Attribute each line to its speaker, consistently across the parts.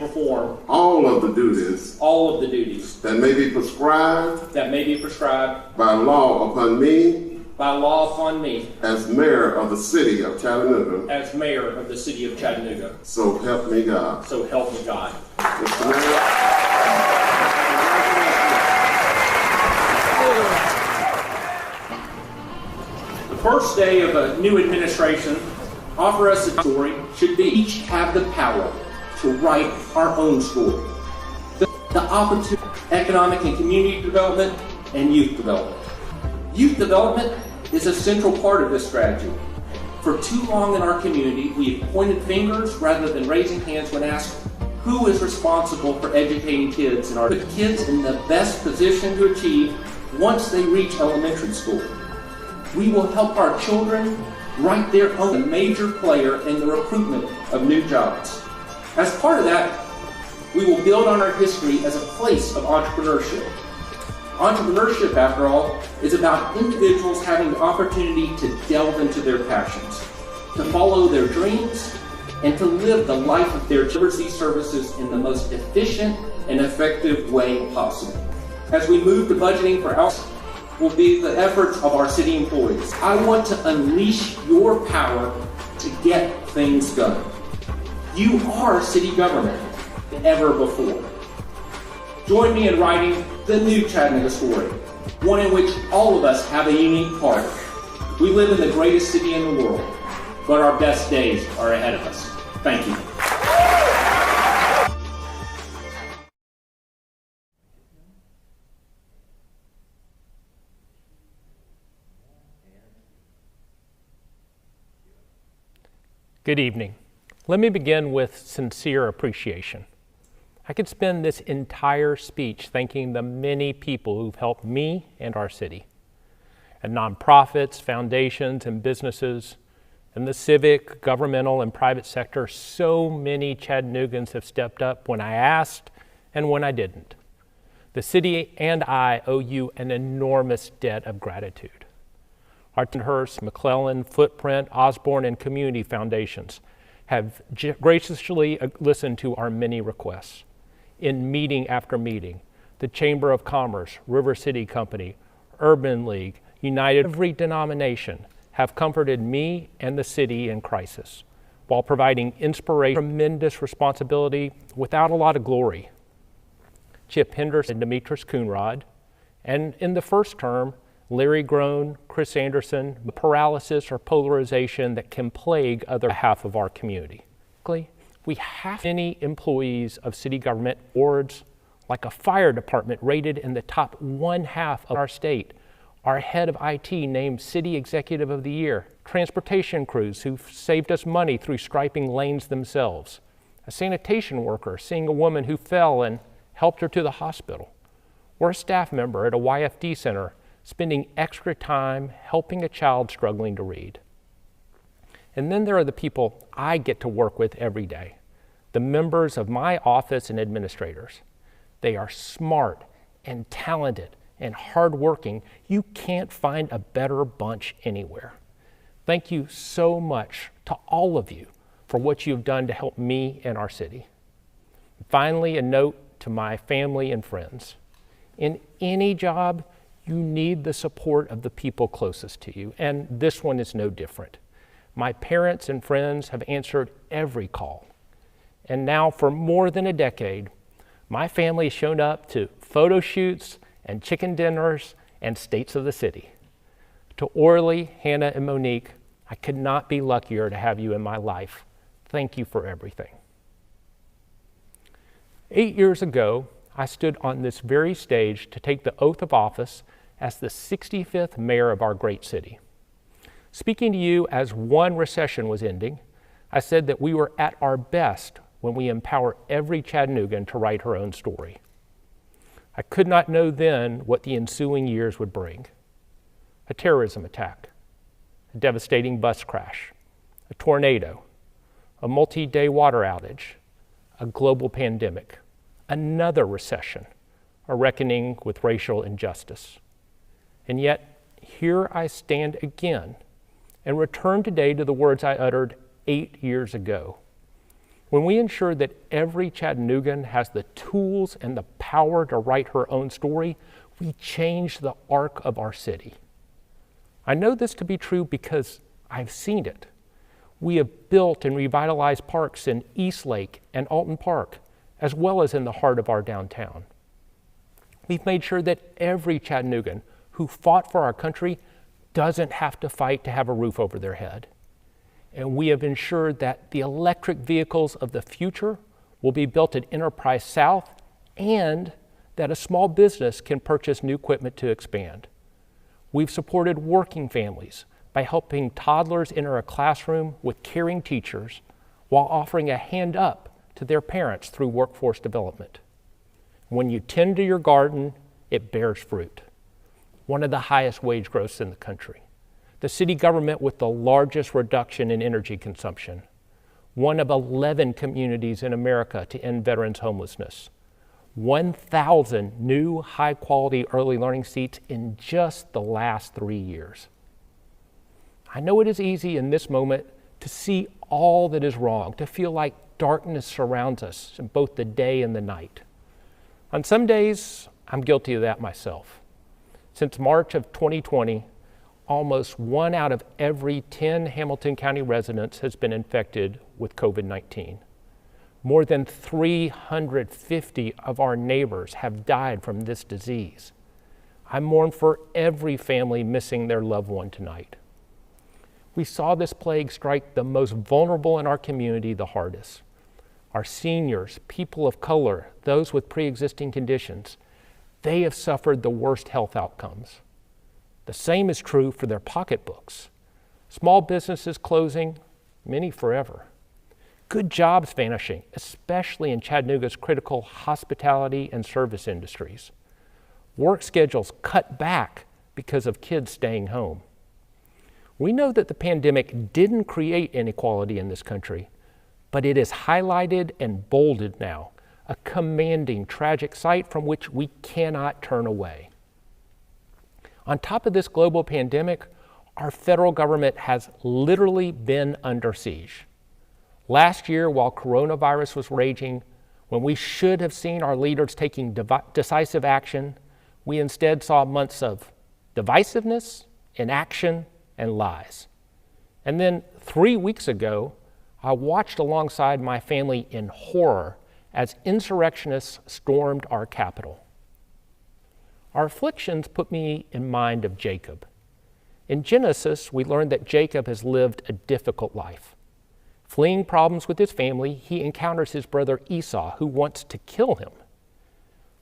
Speaker 1: perform
Speaker 2: all of the duties
Speaker 1: that may be prescribed
Speaker 2: by law upon me
Speaker 1: as mayor of the city of Chattanooga.
Speaker 2: So help me God. Mr. Mayor.
Speaker 1: The first day of a new administration offer us a story should be each have the power to write our own story. The opportunity, economic and community development, and youth development. Youth development is a central part of this strategy. For too long in our community, we have pointed fingers rather than raising hands when asked who is responsible for educating kids and put kids in the best position to achieve once they reach elementary school. We will help our children write their own major player in the recruitment of new jobs. As part of that, we will build on our history as a place of entrepreneurship. Entrepreneurship, after all, is about individuals having the opportunity to delve into their passions, to follow their dreams, and to live the life of their these services in the most efficient and effective way possible. As we move to budgeting for our will be the efforts of our city employees. I want to unleash your power to get things done. You are city government than ever before. Join me in writing the new Chattanooga story, one in which all of us have a unique part. We live in the greatest city in the world, but our best days are ahead of us. Thank you.
Speaker 3: Good evening. Let me begin with sincere appreciation. I could spend this entire speech thanking the many people who've helped me and our city, and nonprofits, foundations, and businesses, and the civic, governmental, and private sector. So many Chattanoogans have stepped up when I asked and when I didn't. The city and I owe you an enormous debt of gratitude. Our Hearst, McClellan, Footprint, Osborne, and community foundations have graciously listened to our many requests. In meeting after meeting, the Chamber of Commerce, River City Company, Urban League, United, every denomination have comforted me and the city in crisis while providing inspiration, tremendous responsibility without a lot of glory. Chip Henderson and Demetrius Coonrod, and in the first term, Larry Groen, Chris Anderson, the paralysis or polarization that can plague other half of our community. We have many employees of city government boards, like a fire department rated in the top 1/2 of our state, our head of IT named City Executive of the Year, transportation crews who've saved us money through striping lanes themselves, a sanitation worker seeing a woman who fell and helped her to the hospital, or a staff member at a YFD center spending extra time helping a child struggling to read. And then there are the people I get to work with every day, the members of my office and administrators. They are smart and talented and hardworking. You can't find a better bunch anywhere. Thank you so much to all of you for what you've done to help me and our city. Finally, a note to my family and friends. In any job, you need the support of the people closest to you, and this one is no different. My parents and friends have answered every call. And now for more than a decade, my family has shown up to photo shoots and chicken dinners and states of the city. To Orly, Hannah, and Monique, I could not be luckier to have you in my life. Thank you for everything. 8 years ago, I stood on this very stage to take the oath of office as the 65th mayor of our great city. Speaking to you as one recession was ending, I said that we were at our best when we empower every Chattanoogan to write her own story. I could not know then what the ensuing years would bring. A terrorism attack, a devastating bus crash, a tornado, a multi-day water outage, a global pandemic, another recession, a reckoning with racial injustice. And yet, here I stand again and return today to the words I uttered 8 years ago. When we ensure that every Chattanoogan has the tools and the power to write her own story, we change the arc of our city. I know this to be true because I've seen it. We have built and revitalized parks in Eastlake and Alton Park, as well as in the heart of our downtown. We've made sure that every Chattanoogan who fought for our country doesn't have to fight to have a roof over their head. And we have ensured that the electric vehicles of the future will be built at Enterprise South and that a small business can purchase new equipment to expand. We've supported working families by helping toddlers enter a classroom with caring teachers while offering a hand up to their parents through workforce development. When you tend to your garden, it bears fruit. One of the highest wage growths in the country. The city government with the largest reduction in energy consumption. One of 11 communities in America to end veterans' homelessness. 1,000 new high-quality early learning seats in just the last 3 years. I know it is easy in this moment to see all that is wrong, to feel like darkness surrounds us in both the day and the night. On some days, I'm guilty of that myself. Since March of 2020, almost 1 out of every 10 Hamilton County residents has been infected with COVID-19. More than 350 of our neighbors have died from this disease. I mourn for every family missing their loved one tonight. We saw this plague strike the most vulnerable in our community the hardest. Our seniors, people of color, those with pre-existing conditions, they have suffered the worst health outcomes. The same is true for their pocketbooks. Small businesses closing, many forever. Good jobs vanishing, especially in Chattanooga's critical hospitality and service industries. Work schedules cut back because of kids staying home. We know that the pandemic didn't create inequality in this country, but it is highlighted and bolded now, a commanding, tragic sight from which we cannot turn away. On top of this global pandemic, our federal government has literally been under siege. Last year, while coronavirus was raging, when we should have seen our leaders taking decisive action, we instead saw months of divisiveness, inaction, and lies. And then 3 weeks ago, I watched alongside my family in horror as insurrectionists stormed our capital. Our afflictions put me in mind of Jacob. In Genesis, we learned that Jacob has lived a difficult life. Fleeing problems with his family, he encounters his brother Esau, who wants to kill him.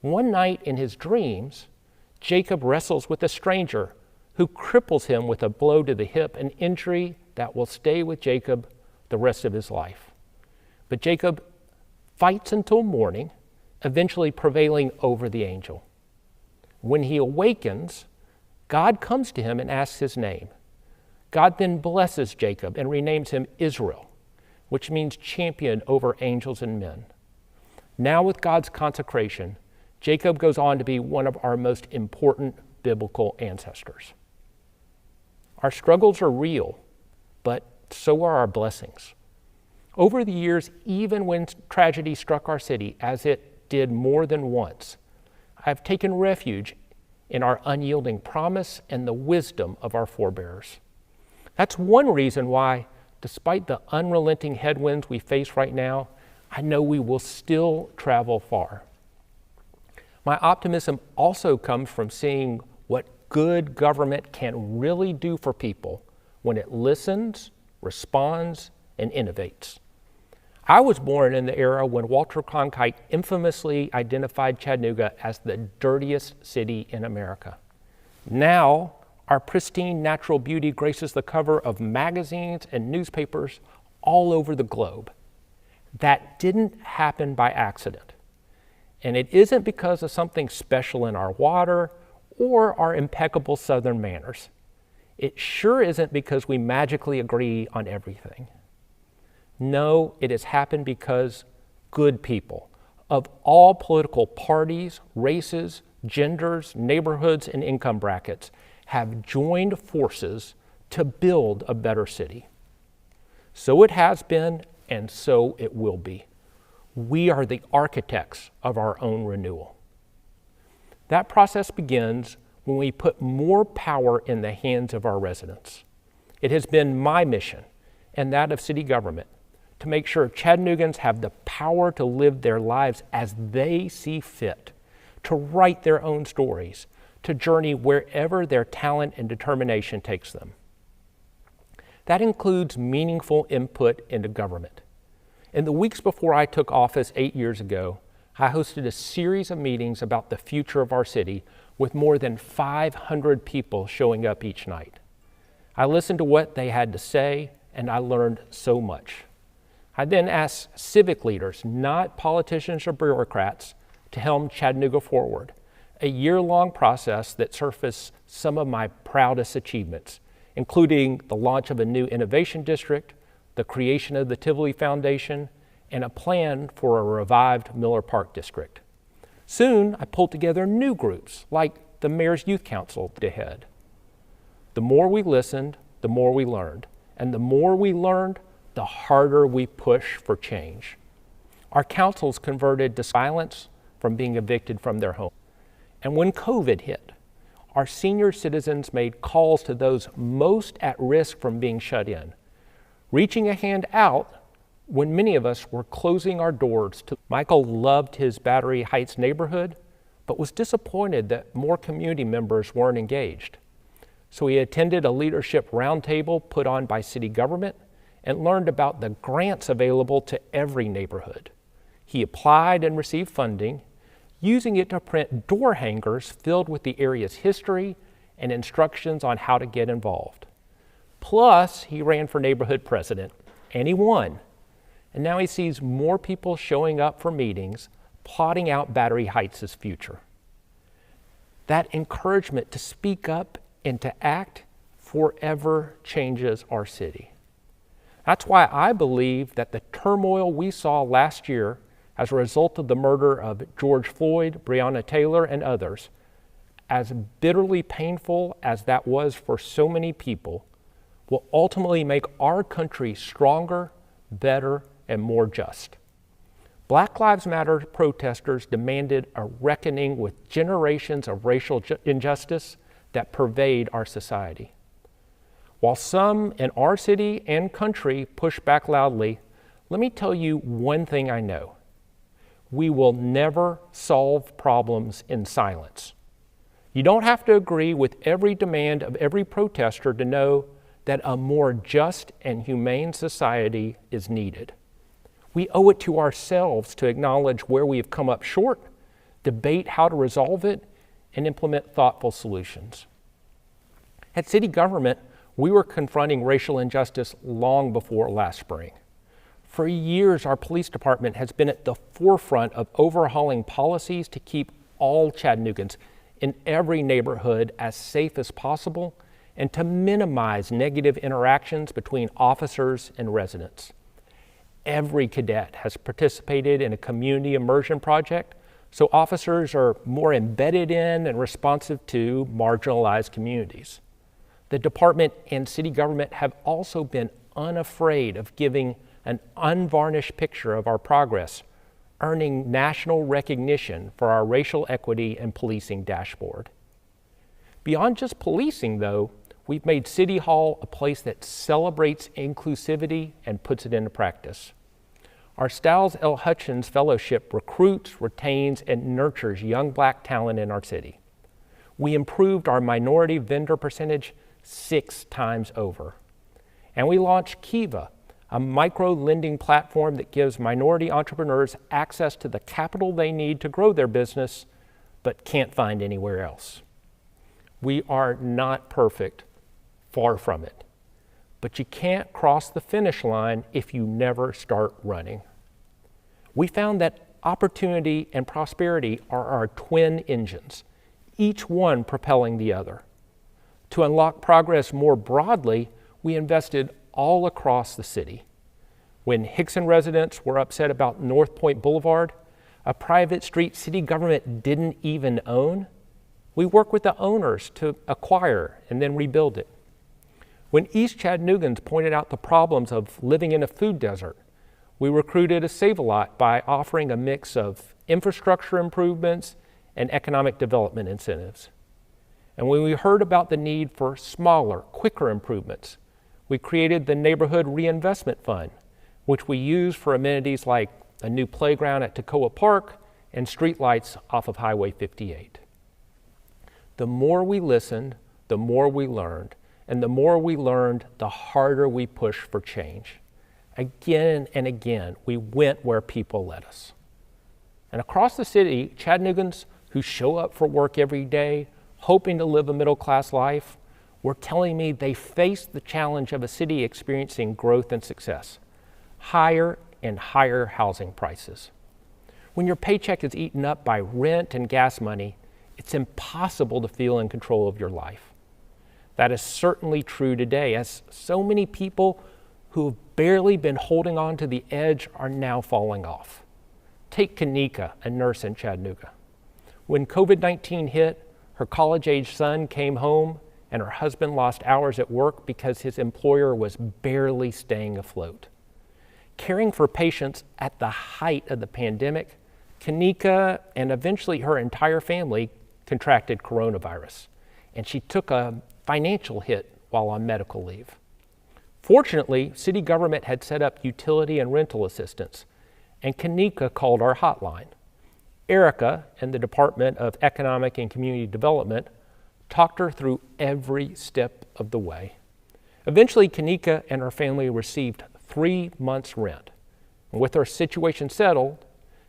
Speaker 3: One night in his dreams, Jacob wrestles with a stranger who cripples him with a blow to the hip, an injury that will stay with Jacob the rest of his life. But Jacob fights until morning, eventually prevailing over the angel. When he awakens, God comes to him and asks his name. God then blesses Jacob and renames him Israel, which means champion over angels and men. Now with God's consecration, Jacob goes on to be one of our most important biblical ancestors. Our struggles are real, but so are our blessings. Over the years, even when tragedy struck our city, as it did more than once, I've taken refuge in our unyielding promise and the wisdom of our forebears. That's one reason why, despite the unrelenting headwinds we face right now, I know we will still travel far. My optimism also comes from seeing what good government can really do for people when it listens, responds, and innovates. I was born in the era when Walter Cronkite infamously identified Chattanooga as the dirtiest city in America. Now, our pristine natural beauty graces the cover of magazines and newspapers all over the globe. That didn't happen by accident. And it isn't because of something special in our water or our impeccable Southern manners. It sure isn't because we magically agree on everything. No, it has happened because good people of all political parties, races, genders, neighborhoods, and income brackets have joined forces to build a better city. So it has been and so it will be. We are the architects of our own renewal. That process begins when we put more power in the hands of our residents. It has been my mission, and that of city government, to make sure Chattanoogan's have the power to live their lives as they see fit, to write their own stories, to journey wherever their talent and determination takes them. That includes meaningful input into government. In the weeks before I took office 8 years ago, I hosted a series of meetings about the future of our city with more than 500 people showing up each night. I listened to what they had to say, and I learned so much. I then asked civic leaders, not politicians or bureaucrats, to helm Chattanooga forward, a year-long process that surfaced some of my proudest achievements, including the launch of a new innovation district, the creation of the Tivoli Foundation, and a plan for a revived Miller Park district. Soon, I pulled together new groups, like the Mayor's Youth Council, to head. The more we listened, the more we learned, and the more we learned, the harder we push for change. Our councils converted to violence from being evicted from their home. And when COVID hit, our senior citizens made calls to those most at risk from being shut in, reaching a hand out when many of us were closing our doors. Michael loved his Battery Heights neighborhood, but was disappointed that more community members weren't engaged. So he attended a leadership roundtable put on by city government and learned about the grants available to every neighborhood. He applied and received funding, using it to print door hangers filled with the area's history and instructions on how to get involved. Plus, he ran for neighborhood president, and he won. And now he sees more people showing up for meetings, plotting out Battery Heights' future. That encouragement to speak up and to act forever changes our city. That's why I believe that the turmoil we saw last year as a result of the murder of George Floyd, Breonna Taylor, and others, as bitterly painful as that was for so many people, will ultimately make our country stronger, better, and more just. Black Lives Matter protesters demanded a reckoning with generations of racial injustice that pervade our society. While some in our city and country push back loudly, let me tell you one thing I know. We will never solve problems in silence. You don't have to agree with every demand of every protester to know that a more just and humane society is needed. We owe it to ourselves to acknowledge where we have come up short, debate how to resolve it, and implement thoughtful solutions. At city government, we were confronting racial injustice long before last spring. For years, our police department has been at the forefront of overhauling policies to keep all Chattanoogans in every neighborhood as safe as possible and to minimize negative interactions between officers and residents. Every cadet has participated in a community immersion project, so officers are more embedded in and responsive to marginalized communities. The department and city government have also been unafraid of giving an unvarnished picture of our progress, earning national recognition for our racial equity and policing dashboard. Beyond just policing, though, we've made City Hall a place that celebrates inclusivity and puts it into practice. Our Styles L. Hutchins Fellowship recruits, retains, and nurtures young Black talent in our city. We improved our minority vendor percentage 6 times over. And we launched Kiva, a micro-lending platform that gives minority entrepreneurs access to the capital they need to grow their business, but can't find anywhere else. We are not perfect, far from it. But you can't cross the finish line if you never start running. We found that opportunity and prosperity are our twin engines, each one propelling the other. To unlock progress more broadly, we invested all across the city. When Hickson residents were upset about North Point Boulevard, a private street city government didn't even own, we worked with the owners to acquire and then rebuild it. When East Chattanoogans pointed out the problems of living in a food desert, We recruited a Save-A-Lot by offering a mix of infrastructure improvements and economic development incentives. And when we heard about the need for smaller, quicker improvements, we created the Neighborhood Reinvestment Fund, which we use for amenities like a new playground at Toccoa Park and streetlights off of Highway 58. The more we listened, the more we learned, and the more we learned, the harder we pushed for change. Again and again, we went where people led us. And across the city, Chattanoogan's who show up for work every day, hoping to live a middle-class life, were telling me they face the challenge of a city experiencing growth and success, higher and higher housing prices. When your paycheck is eaten up by rent and gas money, it's impossible to feel in control of your life. That is certainly true today, as so many people who have barely been holding on to the edge are now falling off. Take Kanika, a nurse in Chattanooga. When COVID-19 hit, her college-age son came home and her husband lost hours at work because his employer was barely staying afloat. Caring for patients at the height of the pandemic, Kanika and eventually her entire family contracted coronavirus, and she took a financial hit while on medical leave. Fortunately, city government had set up utility and rental assistance, and Kanika called our hotline. Erica and the Department of Economic and Community Development talked her through every step of the way. Eventually, Kanika and her family received 3 months' rent. And with her situation settled,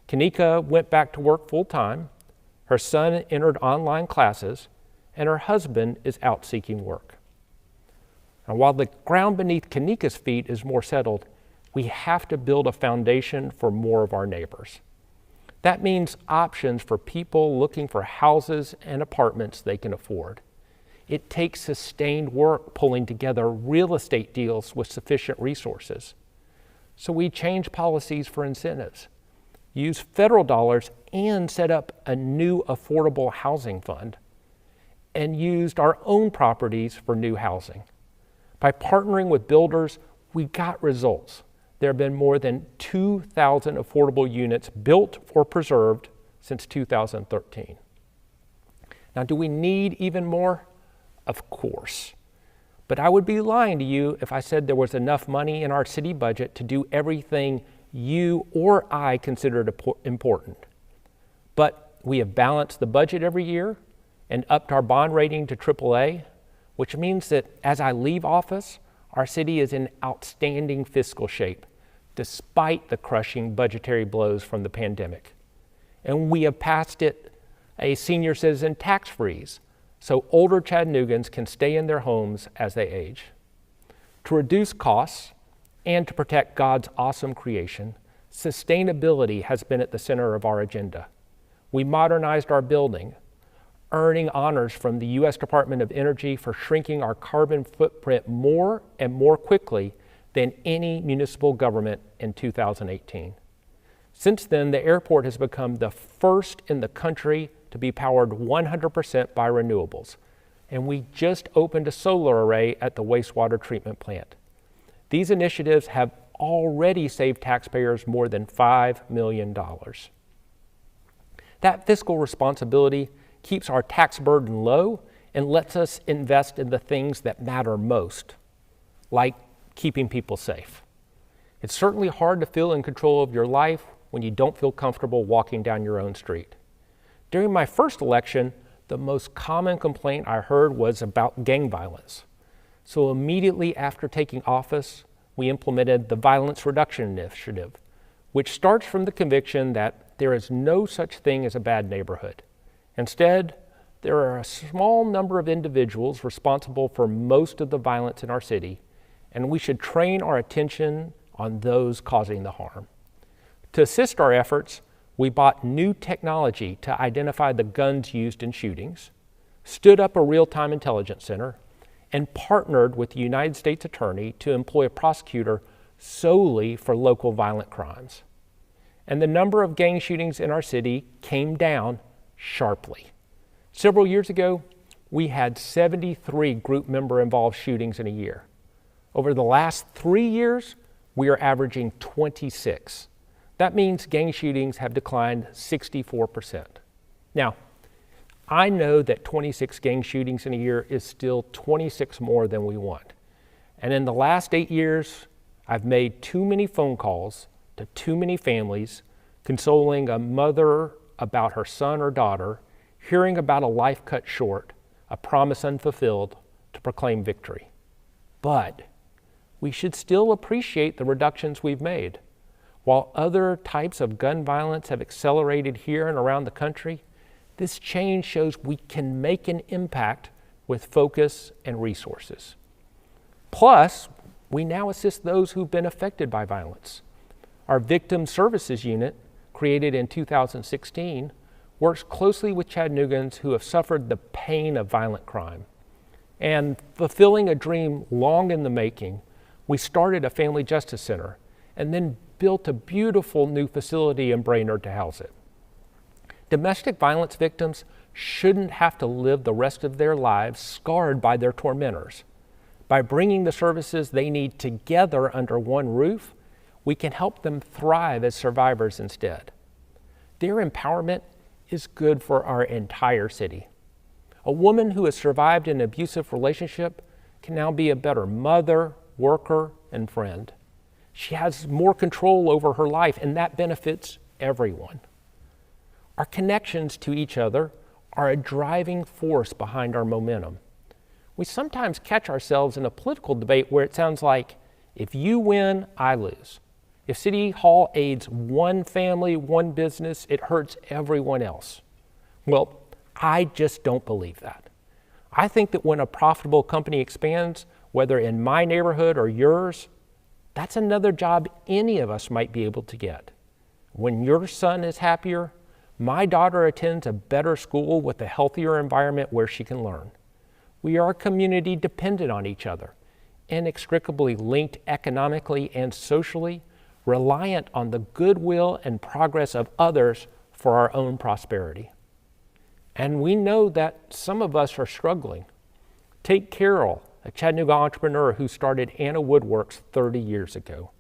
Speaker 3: Kanika went back to work full-time, her son entered online classes, and her husband is out seeking work. And while the ground beneath Kanika's feet is more settled, we have to build a foundation for more of our neighbors. That means options for people looking for houses and apartments they can afford. It takes sustained work pulling together real estate deals with sufficient resources. So we change policies for incentives, use federal dollars, and set up a new affordable housing fund, and used our own properties for new housing. By partnering with builders, we got results. There have been more than 2,000 affordable units built or preserved since 2013. Now, do we need even more? Of course. But I would be lying to you if I said there was enough money in our city budget to do everything you or I considered important. But we have balanced the budget every year and upped our bond rating to AAA, which means that as I leave office, our city is in outstanding fiscal shape, despite the crushing budgetary blows from the pandemic. And we have passed it a senior citizen tax freeze, so older Chattanoogans can stay in their homes as they age. To reduce costs and to protect God's awesome creation, sustainability has been at the center of our agenda. We modernized our building, earning honors from the U.S. Department of Energy for shrinking our carbon footprint more and more quickly than any municipal government in 2018. Since then, the airport has become the first in the country to be powered 100% by renewables, and we just opened a solar array at the wastewater treatment plant. These initiatives have already saved taxpayers more than $5 million. That fiscal responsibility keeps our tax burden low and lets us invest in the things that matter most, like keeping people safe. It's certainly hard to feel in control of your life when you don't feel comfortable walking down your own street. During my first election, the most common complaint I heard was about gang violence. So immediately after taking office, we implemented the Violence Reduction Initiative, which starts from the conviction that there is no such thing as a bad neighborhood. Instead, there are a small number of individuals responsible for most of the violence in our city, and we should train our attention on those causing the harm. To assist our efforts, we bought new technology to identify the guns used in shootings, stood up a real-time intelligence center, and partnered with the United States Attorney to employ a prosecutor solely for local violent crimes. And the number of gang shootings in our city came down sharply. Several years ago, we had 73 group member involved shootings in a year. Over the last 3 years, we are averaging 26. That means gang shootings have declined 64%. Now, I know that 26 gang shootings in a year is still 26 more than we want. And in the last 8 years, I've made too many phone calls to too many families, consoling a mother about her son or daughter, hearing about a life cut short, a promise unfulfilled, to proclaim victory. But we should still appreciate the reductions we've made. While other types of gun violence have accelerated here and around the country, this change shows we can make an impact with focus and resources. Plus, we now assist those who've been affected by violence. Our Victim Services Unit, created in 2016, works closely with Chattanooganans who have suffered the pain of violent crime. And fulfilling a dream long in the making, we started a family justice center and then built a beautiful new facility in Brainerd to house it. Domestic violence victims shouldn't have to live the rest of their lives scarred by their tormentors. By bringing the services they need together under one roof, we can help them thrive as survivors instead. Their empowerment is good for our entire city. A woman who has survived an abusive relationship can now be a better mother, worker, and friend. She has more control over her life, and that benefits everyone. Our connections to each other are a driving force behind our momentum. We sometimes catch ourselves in a political debate where it sounds like, if you win, I lose. If City Hall aids one family, one business, it hurts everyone else. Well, I just don't believe that. I think that when a profitable company expands, whether in my neighborhood or yours, that's another job any of us might be able to get. When your son is happier, my daughter attends a better school with a healthier environment where she can learn. We are a community dependent on each other, inextricably linked economically and socially, reliant on the goodwill and progress of others for our own prosperity. And we know that some of us are struggling. Take Carol, a Chattanooga entrepreneur who started Anna Woodworks 30 years ago.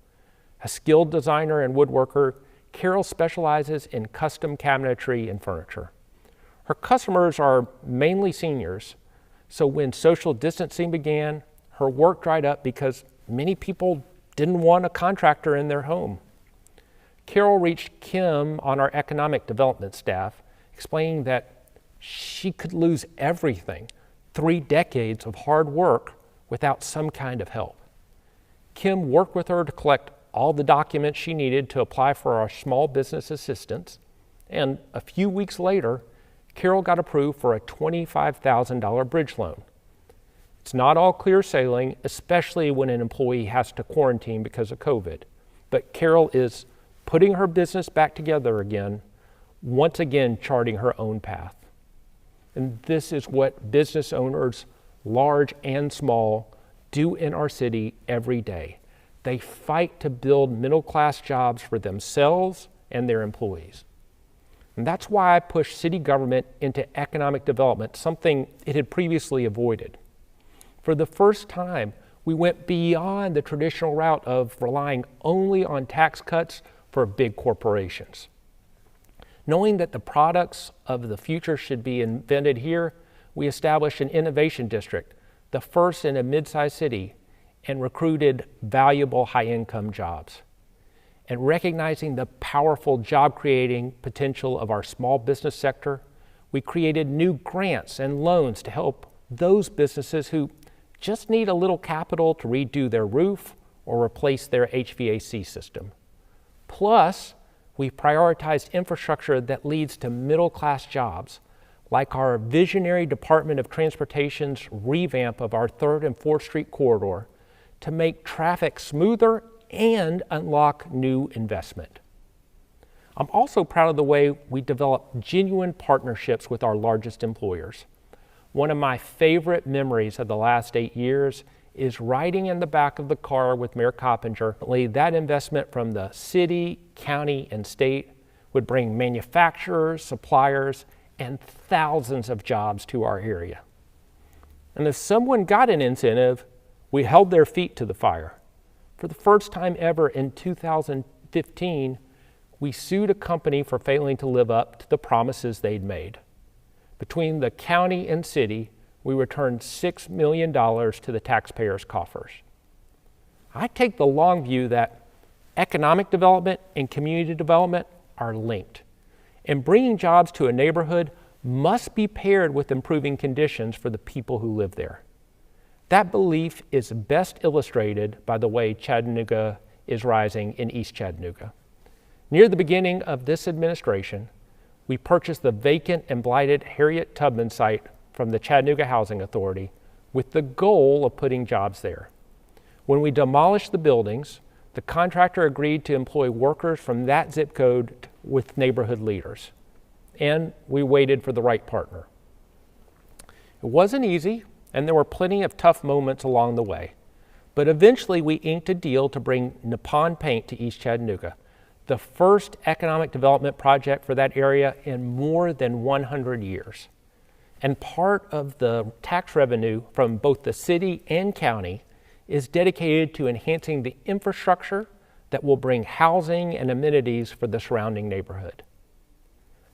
Speaker 3: A skilled designer and woodworker, Carol specializes in custom cabinetry and furniture. Her customers are mainly seniors, so when social distancing began, her work dried up because many people didn't want a contractor in their home. Carol reached Kim on our economic development staff, explaining that she could lose everything, 3 decades of hard work, without some kind of help. Kim worked with her to collect all the documents she needed to apply for our small business assistance, and a few weeks later, Carol got approved for a $25,000 bridge loan. It's not all clear sailing, especially when an employee has to quarantine because of COVID, but Carol is putting her business back together again, once again charting her own path. And this is what business owners, large and small, do in our city every day. They fight to build middle-class jobs for themselves and their employees. And that's why I pushed city government into economic development, something it had previously avoided. For the first time, we went beyond the traditional route of relying only on tax cuts for big corporations. Knowing that the products of the future should be invented here, we established an innovation district, the first in a mid-sized city, and recruited valuable high-income jobs. And recognizing the powerful job-creating potential of our small business sector, we created new grants and loans to help those businesses who just need a little capital to redo their roof or replace their HVAC system. Plus, we've prioritized infrastructure that leads to middle-class jobs, like our visionary Department of Transportation's revamp of our 3rd and 4th Street corridor to make traffic smoother and unlock new investment. I'm also proud of the way we develop genuine partnerships with our largest employers. One of my favorite memories of the last 8 years is riding in the back of the car with Mayor Coppinger. That investment from the city, county, and state would bring manufacturers, suppliers, and thousands of jobs to our area. And if someone got an incentive, we held their feet to the fire. For the first time ever in 2015, we sued a company for failing to live up to the promises they'd made. Between the county and city, we returned $6 million to the taxpayers' coffers. I take the long view that economic development and community development are linked, and bringing jobs to a neighborhood must be paired with improving conditions for the people who live there. That belief is best illustrated by the way Chattanooga is rising in East Chattanooga. Near the beginning of this administration, we purchased the vacant and blighted Harriet Tubman site from the Chattanooga Housing Authority with the goal of putting jobs there. When we demolished the buildings, the contractor agreed to employ workers from that zip code with neighborhood leaders, and we waited for the right partner. It wasn't easy, and there were plenty of tough moments along the way, but eventually we inked a deal to bring Nippon Paint to East Chattanooga, the first economic development project for that area in more than 100 years. And part of the tax revenue from both the city and county is dedicated to enhancing the infrastructure that will bring housing and amenities for the surrounding neighborhood.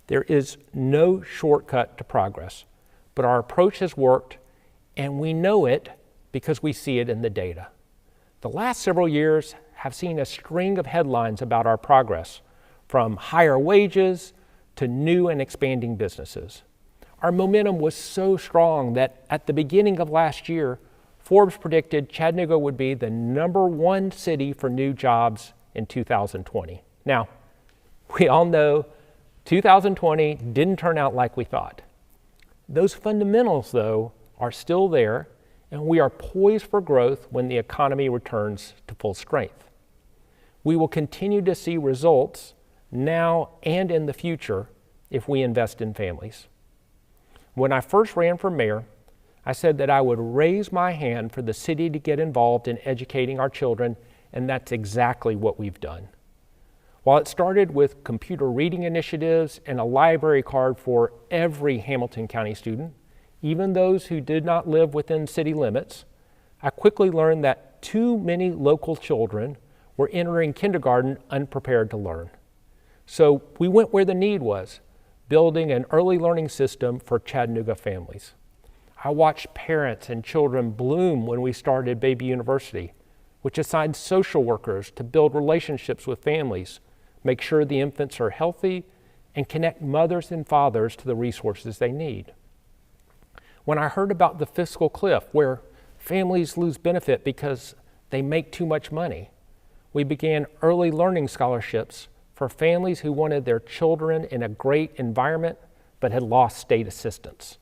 Speaker 3: There is no shortcut to progress, but our approach has worked, and we know it because we see it in the data. The last several years have seen a string of headlines about our progress, from higher wages to new and expanding businesses. Our momentum was so strong that at the beginning of last year, Forbes predicted Chattanooga would be the #1 city for new jobs in 2020. Now, we all know 2020 didn't turn out like we thought. Those fundamentals, though, are still there, and we are poised for growth when the economy returns to full strength. We will continue to see results now and in the future if we invest in families. When I first ran for mayor, I said that I would raise my hand for the city to get involved in educating our children, and that's exactly what we've done. While it started with computer reading initiatives and a library card for every Hamilton County student, even those who did not live within city limits, I quickly learned that too many local children were entering kindergarten unprepared to learn. So we went where the need was, building an early learning system for Chattanooga families. I watched parents and children bloom when we started Baby University, which assigned social workers to build relationships with families, make sure the infants are healthy, and connect mothers and fathers to the resources they need. When I heard about the fiscal cliff, where families lose benefit because they make too much money, we began early learning scholarships for families who wanted their children in a great environment but had lost state assistance.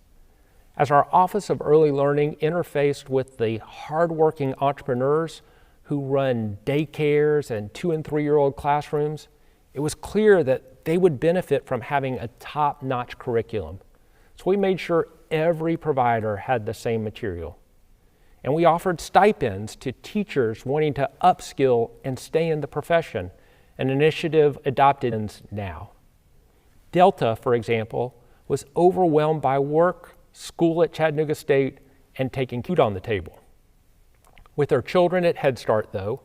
Speaker 3: As our Office of Early Learning interfaced with the hardworking entrepreneurs who run daycares and 2- and 3-year-old classrooms, it was clear that they would benefit from having a top-notch curriculum. So we made sure every provider had the same material. And we offered stipends to teachers wanting to upskill and stay in the profession, an initiative adopted now. Delta, for example, was overwhelmed by work, school at Chattanooga State, and taking food on the table. With her children at Head Start, though,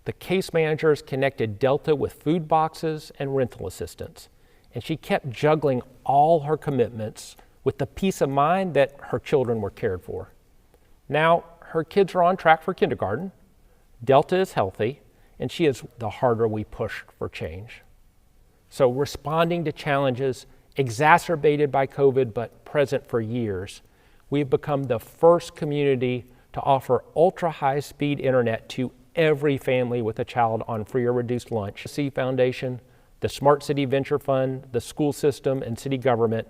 Speaker 3: the case managers connected Delta with food boxes and rental assistance, and she kept juggling all her commitments with the peace of mind that her children were cared for. Now, her kids are on track for kindergarten, Delta is healthy, and she is the harder we push for change. So responding to challenges exacerbated by COVID but present for years, we've become the first community to offer ultra-high-speed internet to every family with a child on free or reduced lunch. The C Foundation, the Smart City Venture Fund, the school system, and city government.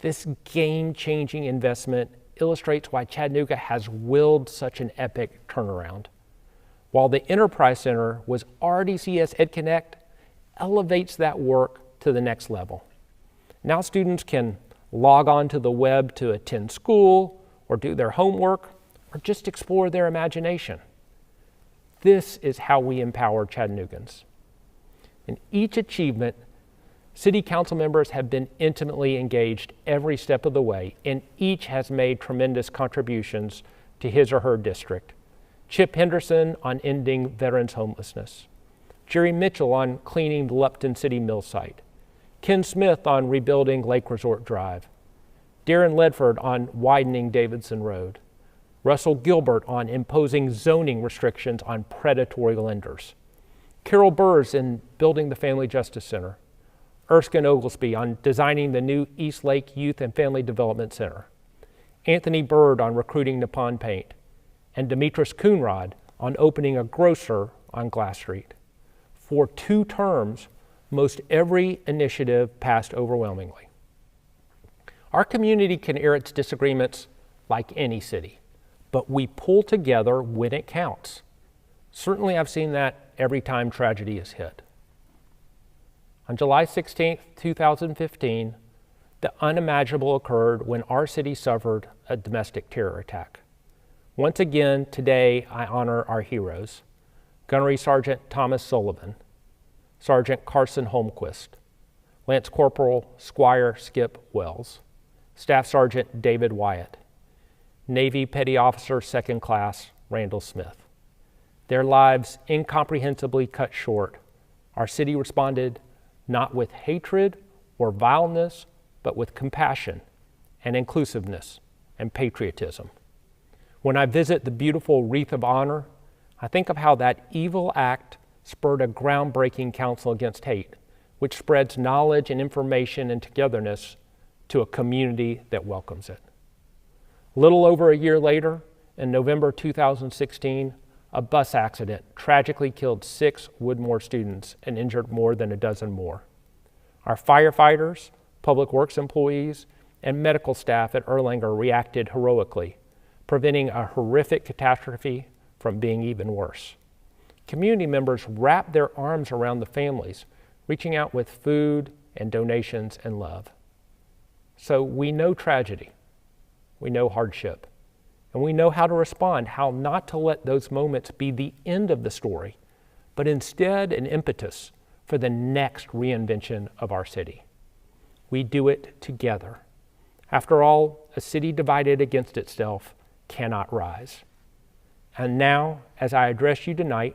Speaker 3: This game-changing investment illustrates why Chattanooga has willed such an epic turnaround. While the Enterprise Center was RDCS EdConnect, elevates that work to the next level. Now students can log on to the web to attend school or do their homework or just explore their imagination. This is how we empower Chattanoogans. In each achievement, City Council members have been intimately engaged every step of the way, and each has made tremendous contributions to his or her district. Chip Henderson on ending veterans homelessness, Jerry Mitchell on cleaning the Lupton City Mill site, Ken Smith on rebuilding Lake Resort Drive, Darren Ledford on widening Davidson Road, Russell Gilbert on imposing zoning restrictions on predatory lenders, Carol Burrs in building the Family Justice Center, Erskine Oglesby on designing the new East Lake Youth and Family Development Center, Anthony Bird on recruiting Nippon Paint, and Demetris Coonrod on opening a grocer on Glass Street. For 2 terms, most every initiative passed overwhelmingly. Our community can air its disagreements like any city, but we pull together when it counts. Certainly I've seen that every time tragedy is hit. On July 16, 2015, the unimaginable occurred when our city suffered a domestic terror attack. Once again, today I honor our heroes, Gunnery Sergeant Thomas Sullivan, Sergeant Carson Holmquist, Lance Corporal Squire Skip Wells, Staff Sergeant David Wyatt, Navy Petty Officer 2nd Class Randall Smith. Their lives incomprehensibly cut short. Our city responded not with hatred or vileness, but with compassion and inclusiveness and patriotism. When I visit the beautiful Wreath of Honor, I think of how that evil act spurred a groundbreaking council against hate, which spreads knowledge and information and togetherness to a community that welcomes it. A little over a year later, in November 2016, a bus accident tragically killed 6 Woodmore students and injured more than a dozen more. Our firefighters, public works employees, and medical staff at Erlanger reacted heroically, preventing a horrific catastrophe from being even worse. Community members wrapped their arms around the families, reaching out with food and donations and love. So we know tragedy, we know hardship, and we know how to respond, how not to let those moments be the end of the story, but instead an impetus for the next reinvention of our city. We do it together. After all, a city divided against itself cannot rise. And now, as I address you tonight,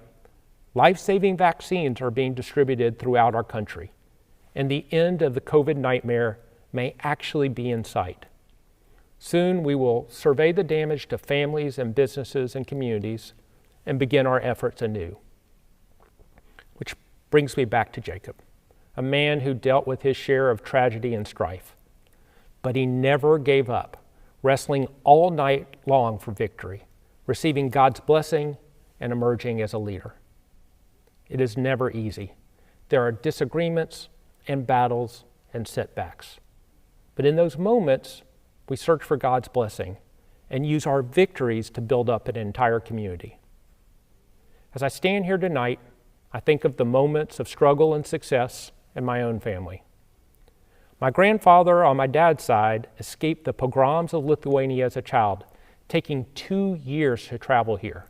Speaker 3: life-saving vaccines are being distributed throughout our country, and the end of the COVID nightmare may actually be in sight. Soon we will survey the damage to families and businesses and communities and begin our efforts anew. Which brings me back to Jacob, a man who dealt with his share of tragedy and strife. But he never gave up, wrestling all night long for victory, receiving God's blessing and emerging as a leader. It is never easy. There are disagreements and battles and setbacks. But in those moments, we search for God's blessing and use our victories to build up an entire community. As I stand here tonight, I think of the moments of struggle and success in my own family. My grandfather on my dad's side escaped the pogroms of Lithuania as a child, taking 2 years to travel here,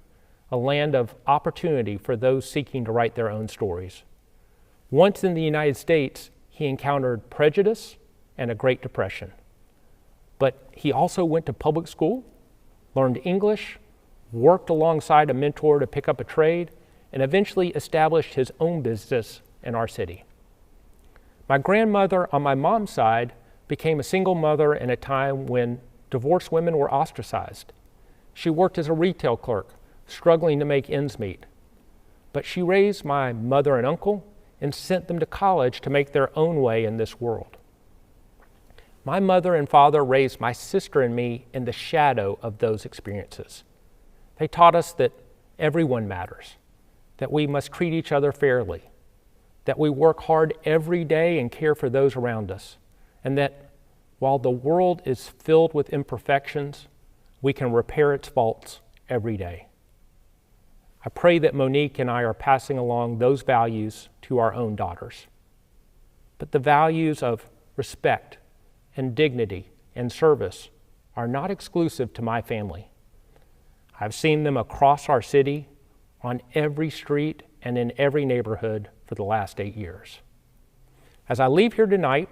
Speaker 3: a land of opportunity for those seeking to write their own stories. Once in the United States, he encountered prejudice and a Great Depression. But he also went to public school, learned English, worked alongside a mentor to pick up a trade, and eventually established his own business in our city. My grandmother on my mom's side became a single mother in a time when divorced women were ostracized. She worked as a retail clerk, struggling to make ends meet. But she raised my mother and uncle and sent them to college to make their own way in this world. My mother and father raised my sister and me in the shadow of those experiences. They taught us that everyone matters, that we must treat each other fairly, that we work hard every day and care for those around us, and that while the world is filled with imperfections, we can repair its faults every day. I pray that Monique and I are passing along those values to our own daughters. But the values of respect and dignity and service are not exclusive to my family. I've seen them across our city, on every street and in every neighborhood for the last 8 years. As I leave here tonight,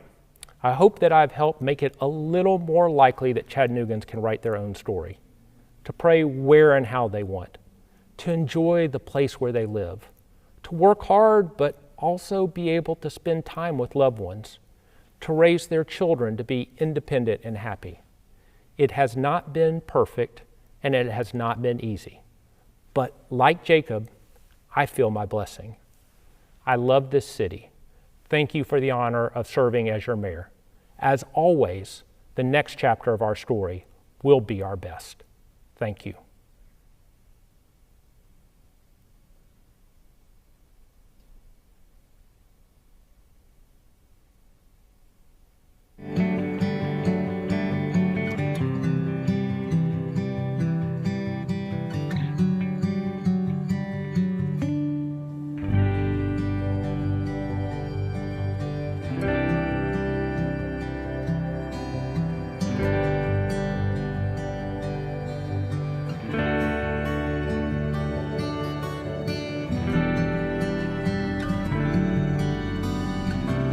Speaker 3: I hope that I've helped make it a little more likely that Chattanoogan's can write their own story, to pray where and how they want, to enjoy the place where they live, to work hard but also be able to spend time with loved ones, to raise their children to be independent and happy. It has not been perfect and it has not been easy. But like Jacob, I feel my blessing. I love this city. Thank you for the honor of serving as your mayor. As always, the next chapter of our story will be our best. Thank you.